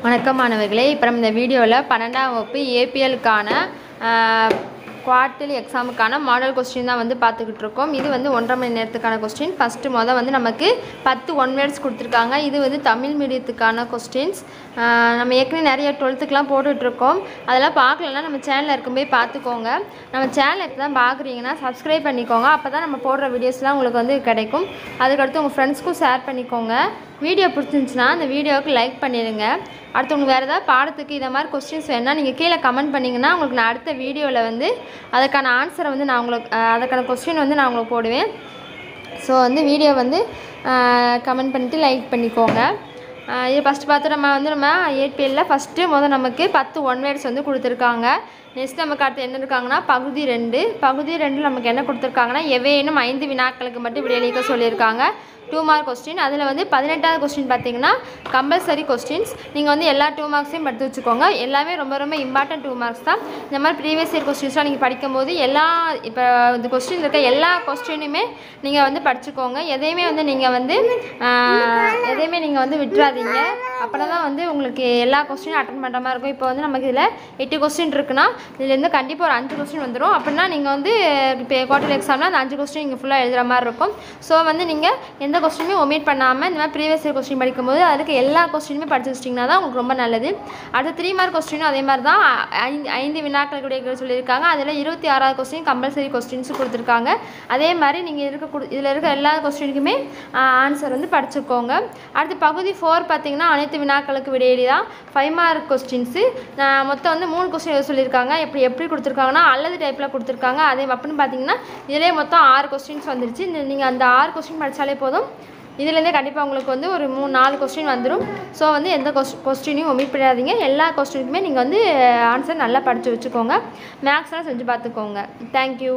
வணக்கம் மாணவர்களே, இப்போ நம்ம இந்த வீடியோவில் 12ஆம் வகுப்பு ஏபிஎல்லுக்கான குவார்ட்டர்லி எக்ஸாமுக்கான மாடல் கொஸ்டின் தான் வந்து பார்த்துக்கிட்டு இருக்கோம். இது வந்து 1.5 மணி நேரத்துக்கான கொஸ்டின். ஃபஸ்ட்டு வந்து நமக்கு 10 ஒன் வேர்ட்ஸ் கொடுத்துருக்காங்க. இது வந்து தமிழ் மீடியத்துக்கான கொஸ்டின்ஸ். நம்ம ஏற்கனவே நிறைய 12த்துக்கெலாம் போட்டுட்ருக்கோம். அதெல்லாம் பார்க்கலன்னா நம்ம சேனலில் இருக்கும்போது பார்த்துக்கோங்க. நம்ம சேனல் இப்போ தான் பார்க்குறீங்கன்னா சப்ஸ்கிரைப் பண்ணிக்கோங்க. அப்போ தான் நம்ம போடுற வீடியோஸ்லாம் உங்களுக்கு வந்து கிடைக்கும். அதுக்கடுத்து உங்கள் ஃப்ரெண்ட்ஸ்க்கும் ஷேர் பண்ணிக்கோங்க. வீடியோ பிடிச்சிருந்துச்சுன்னா அந்த வீடியோவுக்கு லைக் பண்ணிடுங்க. அடுத்து உங்களுக்கு வேறு ஏதாவது பாடத்துக்கு இதை மாதிரி கொஸ்டின்ஸ் வேணுன்னா நீங்கள் கீழே கமெண்ட் பண்ணிங்கன்னா உங்களுக்கு நான் அடுத்த வீடியோவில் வந்து அதுக்கான ஆன்சரை வந்து நான் உங்களுக்கு அதுக்கான கொஸ்டின் வந்து நான் உங்களுக்கு போடுவேன். ஸோ வந்து வீடியோ வந்து கமெண்ட் பண்ணிவிட்டு லைக் பண்ணிக்கோங்க. இது ஃபஸ்ட்டு பார்த்து நம்ம ஏபிஎல்லில் ஃபஸ்ட்டு நமக்கு 10 ஒன் வேர்ட்ஸ் வந்து கொடுத்துருக்காங்க. நெக்ஸ்ட் நமக்கு அடுத்து என்ன இருக்காங்கன்னா பகுதி 2 நமக்கு என்ன கொடுத்துருக்காங்கன்னா எவையேனும் 5 வினாக்களுக்கு மட்டும் விடையளிக்க சொல்லியிருக்காங்க. 2 மார்க் கொஸ்டின். அதில் வந்து 18வது கொஸ்டின் பார்த்தீங்கன்னா கம்பல்சரி கொஸ்டின்ஸ். நீங்கள் வந்து எல்லா 2 மார்க்ஸையும் படித்து வச்சுக்கோங்க. எல்லாமே ரொம்ப ரொம்ப இம்பார்ட்டன்ட் 2 மார்க்ஸ் தான். இந்த மாதிரி ப்ரீவியஸ் இயர் கொஸ்டின்ஸ்லாம் நீங்கள் படிக்கும்போது இப்போ இந்த கொஸ்டின் இருக்க எல்லா கொஸ்டினுமே நீங்கள் வந்து படிச்சுக்கோங்க. எதையுமே வந்து நீங்கள் வந்து விட்டுறாதீங்க. அப்படின்னா தான் வந்து உங்களுக்கு எல்லா கொஸ்டினும் அட்டன் பண்ணுற மாதிரி இருக்கும். இப்போ வந்து நமக்கு இதில் 8 கொஸ்டின் இருக்குன்னா இதுலேருந்து கண்டிப்பாக ஒரு 5 கொஸ்டின் வந்துடும். அப்படின்னா நீங்கள் வந்து இப்போ குவார்ட்டர்லி எக்ஸாம்னா அந்த 5 கொஸ்டின் நீங்கள் ஃபுல்லாக எழுதுகிற மாதிரி இருக்கும். ஸோ வந்து நீங்கள் எந்த கொஸ்டினுமே ஒமிட் பண்ணாமல் இந்த மாதிரி ப்ரீவியஸ் இயர் கொஸ்டின் படிக்கும்போது அதுக்கு எல்லா கொஸ்டினுமே படிச்சு வச்சிட்டிங்கன்னா தான் உங்களுக்கு ரொம்ப நல்லது. அடுத்து 3 மார்க் கொஸ்டினும் அதே மாதிரி தான் 5 வினாக்கள் கூட சொல்லியிருக்காங்க. அதில் 26வது கொஸ்டின் கம்பல்சரி கொஸ்டின்ஸும் கொடுத்துருக்காங்க. அதே மாதிரி நீங்கள் இதில் இருக்க எல்லா கொஸ்டினுக்குமே ஆன்சர் வந்து படிச்சுக்கோங்க. அடுத்து பகுதி 4 பார்த்தீங்கன்னா அனைத்து வினாக்களுக்கு விடையெளி தான். 5 மார்க் கொஸ்டின்ஸு மொத்தம் வந்து 3 கொஸ்டின் சொல்லியிருக்காங்க. எப்படி கொடுத்துருக்காங்கன்னா அல்லது டைப்பில் கொடுத்துருக்காங்க. அதே அப்படின்னு பார்த்தீங்கன்னா இதிலே மொத்தம் 6 கொஸ்டின்ஸ் வந்துருச்சு. நீங்கள் அந்த 6 கொஸ்டின் படித்தாலே போதும். இதுலேருந்தே கண்டிப்பாக உங்களுக்கு வந்து ஒரு 3-4 கொஸ்டின் வந்துடும். ஸோ வந்து எந்த கொஸ்டினையும் ஒமிட் பண்ணாதீங்க. எல்லா கொஸ்டினுக்குமே நீங்கள் வந்து ஆன்சர் நல்லா படித்து வச்சுக்கோங்க. மேக்ஸ்லாம் செஞ்சு பார்த்துக்கோங்க. தேங்க்யூ.